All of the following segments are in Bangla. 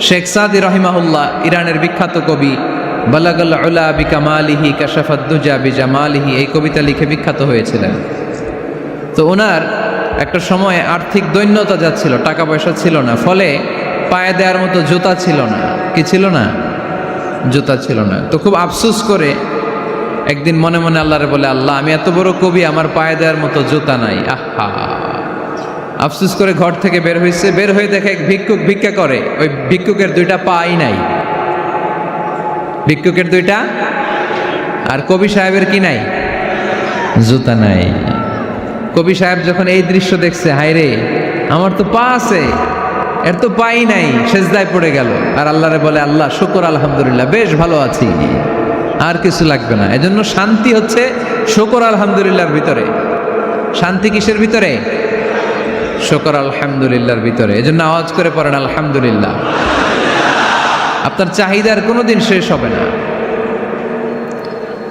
শেখ সাদি রহিমাহুল্লাহ, ইরানের বিখ্যাত কবি, বালাগাল উলা বিকামালিহি কাশাফাদ দুজা বিজামালিহি, এই কবিতা লিখে বিখ্যাত হয়েছিলেন। তো ওনার একটা সময়ে আর্থিক দৈন্যতা যাচ্ছিল, টাকা পয়সা ছিল না, ফলে পায়ে দেওয়ার মতো জুতা ছিল না। কি ছিল না? জুতা ছিল না। তো খুব আফসোস করে একদিন মনে মনে আল্লাহরে বলে, আল্লাহ, আমি এত বড় কবি, আমার পায়ে দেওয়ার মতো জুতা নাই। আহা! আফসোস করে ঘর থেকে বের হয়েছে, বের হয়ে দেখে এক ভিক্ষুক ভিক্ষা করে। ওই ভিক্ষুকের দুইটা পাই নাই, ভিক্ষুকের দুইটা, আর কবি সাহেবের কি নাই? জুতা নাই। কবি সাহেব যখন এই দৃশ্য দেখছে, হায় রে, আমার তো পা আছে, এর তো পাই নাই, সেজদায় পড়ে গেল। আর আল্লাহরে বলে, আল্লাহ শুকর, আলহামদুলিল্লাহ, বেশ ভালো আছি, আর কিছু লাগবে না। এজন্য শান্তি হচ্ছে শুকর আলহামদুলিল্লাহর ভিতরে। শান্তি কিসের ভিতরে? শুকর আলহামদুলিল্লাহর ভিতরে। এজন্য আওয়াজ করে পড়েন আলহামদুলিল্লাহ। আপনার চাহিদার কোনোদিন শেষ হবে না।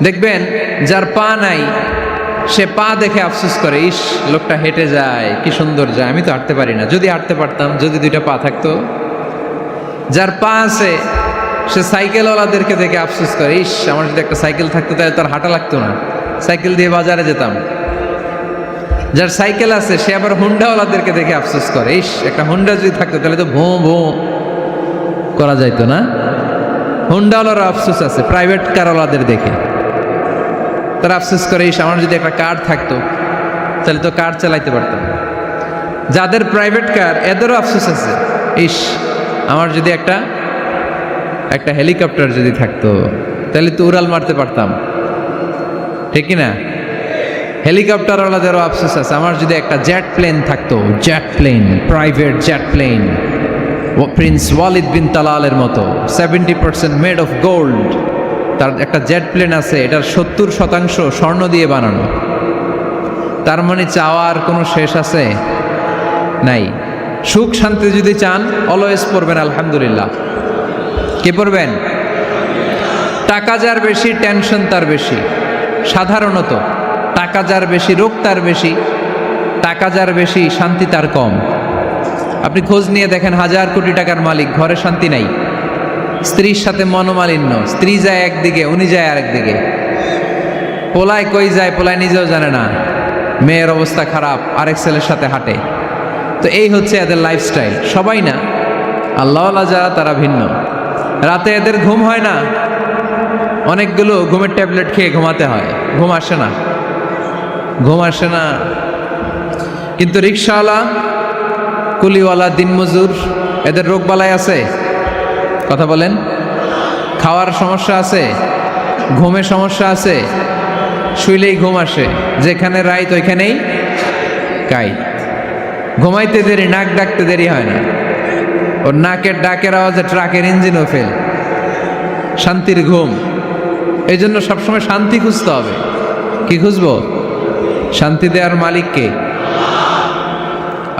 দেখবেন যার পা নাই, সে পা দেখে আফসোস করে, ইস, লোকটা হেঁটে যায়, কি সুন্দর যায়, আমি তো হাঁটতে পারি না, যদি হাঁটতে পারতাম, যদি দুইটা পা থাকতো। যার পা আছে, সে সাইকেলওয়ালাদেরকে দেখে আফসোস করে, ইস, আমার যদি একটা সাইকেল থাকতো তাহলে তার হাঁটা লাগতো না, সাইকেল দিয়ে বাজারে যেতাম। যার সাইকেল আছে, সে আবার হুন্ডাওয়ালাদেরকে দেখে আফসোস করে, ইস, একটা হুন্ডা যদি থাকতো তাহলে তো ভোঁ ভোঁ করা যাইতো না। হুন্ডাওয়ালারও আফসোস আছে প্রাইভেট কারওয়ালাদের দেখে, তারা আফসোস করে, ইস, আমার যদি একটা কার থাকতো তাহলে তো কার চালাইতে পারতাম। যাদের প্রাইভেট কার, এদেরও আফসোস আছে, ইস, আমার যদি একটা হেলিকপ্টার যদি থাকতো তাহলে তো উড়াল মারতে পারতাম, ঠিক না? হেলিকপ্টারওয়ালাদেরও আফসোস আছে, আমার যদি একটা জেট প্লেন থাকতো, jet plane, private jet plane, prince Walid bin তালালের মতো 70% মেড অফ গোল্ড, তার একটা জেট প্লেন আছে, এটার 70% স্বর্ণ দিয়ে বানানো। তার মানে চাওয়ার কোনো শেষ আছে? নাই। সুখ শান্তি যদি চান, অলওয়েজ পড়বেন আলহামদুলিল্লাহ। কে পড়বেন? টাকা যার বেশি, টেনশন তার বেশি। সাধারণত টাকা যার বেশি, রোগ তার বেশি। টাকা যার বেশি, শান্তি তার কম। আপনি খোঁজ নিয়ে দেখেন, 1000 কোটি টাকার মালিক, ঘরে শান্তি নাই। স্ত্রীর সাথে মনোমালিন্য, স্ত্রী যায় একদিকে, উনি যায় আরেকদিকে। পোলায় কই যায়, পোলায় নিজেও জানে না, মেয়ের অবস্থা খারাপ, আরেক ছেলের সাথে হাঁটে। তো এই হচ্ছে এদের লাইফস্টাইল। সবাই না, আল্লাহওয়ালা যারা, তারা ভিন্ন। রাতে এদের ঘুম হয় না, অনেকগুলো ঘুমের ট্যাবলেট খেয়ে ঘুমাতে হয়, ঘুম আসে না, ঘুম আসে না। কিন্তু রিক্সাওয়ালা, কুলিওয়ালা, দিনমজুর, এদের রোগ বালাই আছে? কথা বলেন। খাওয়ার সমস্যা আছে, ঘুমের সমস্যা আছে, শুইলেই ঘুম আসে, যেখানে রাইত ওইখানেই কাই। ঘুমাইতে দেরি, নাক ডাকতে দেরি হয় না, ওর নাকের ডাকের আওয়াজে ট্রাকের ইঞ্জিনও ফেল। শান্তির ঘুম। এই জন্য সবসময় শান্তি খুঁজতে হবে। কি খুঁজবো? শান্তি দেওয়ার মালিককে।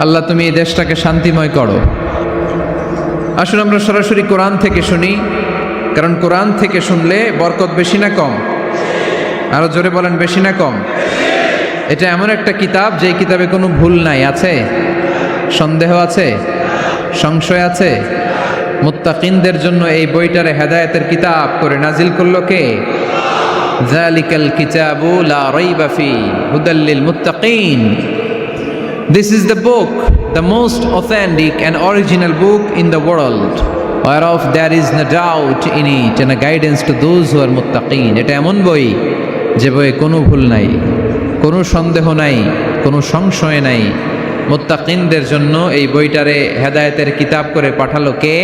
আল্লাহ, তুমি এই দেশটাকে শান্তিময় করো। আসুন আমরা সরাসরি কোরআন থেকে শুনি, কারণ কোরআন থেকে শুনলে বরকত বেশি না কম? আরো জোরে বলেন, বেশি না কম? এটা এমন একটা কিতাব, যে কিতাবে কোনো ভুল নাই। আছে? সন্দেহ আছে? সংশয় আছে? মুত্তাকিনদের জন্য এই বইটারে হেদায়েতের কিতাব করে নাজিল করলো কে? যালিকাল কিতাবু লা রাইবা ফি হুদাল লিল মুত্তাকিন। This is the book, the most authentic and original book in the world, whereof there is no doubt in it, and a guidance to those who are muttaqin. এটা এমন বই, যে বইয়ে কোনো ভুল নাই, কোনো সন্দেহ নাই, কোনো সংশয় নাই। মুত্তাকিনদের জন্য এই বইটারে হেদায়েতের কিতাব করে পাঠালো কে?